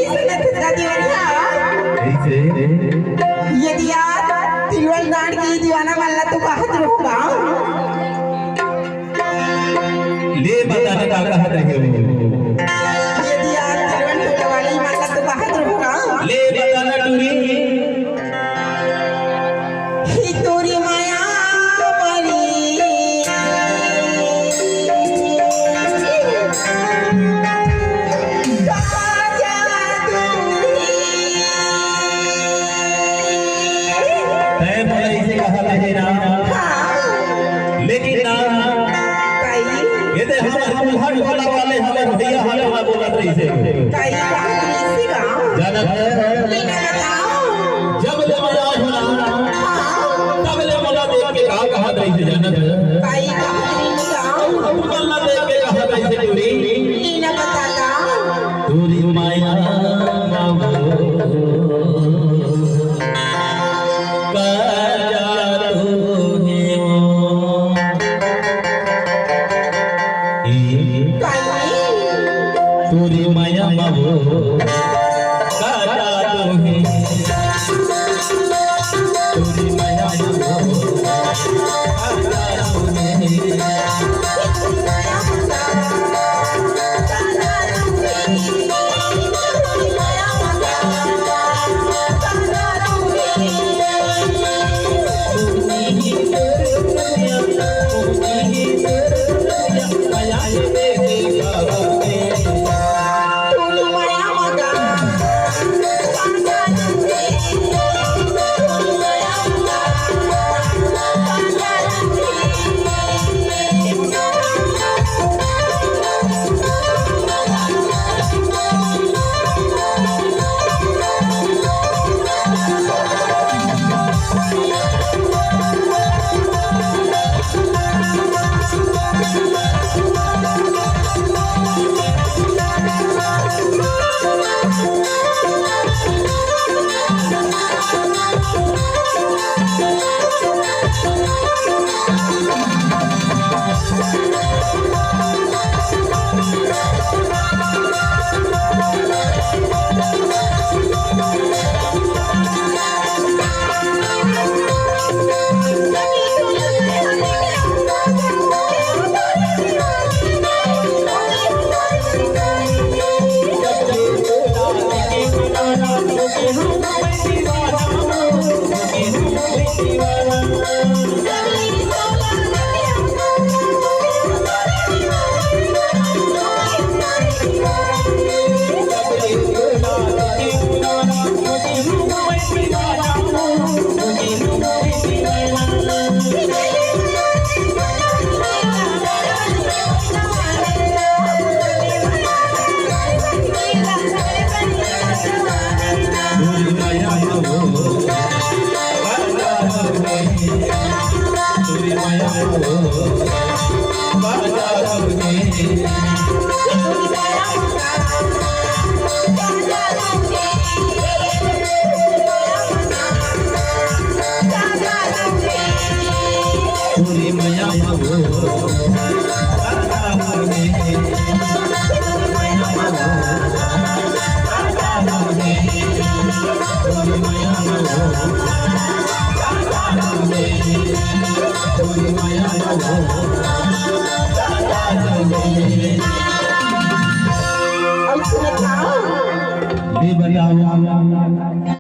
सुनत दीवानिया कैसे यदि याद तिलवल गांड की दीवाना मल्ला तो कहत रहूंगा ले बताने का कहत रहे हो यदि याद तिलवल टोलवाली मल्ला तो कहत रहूंगा ले बताना टूरी ही तोरी माया मरी लेकिन ना ये दे हमारे कुल्हाड़ वाला वाले हमारे भैया हमारे बोलत रही से जानत जब ले मजा होला तब ले मजा देख के कहा रही से जानत तू ना देख के कहा रही से टूरी टूरी माया तोरी माया बाबू काटा तोहे तोरी माया बाबू काटा अब सुनत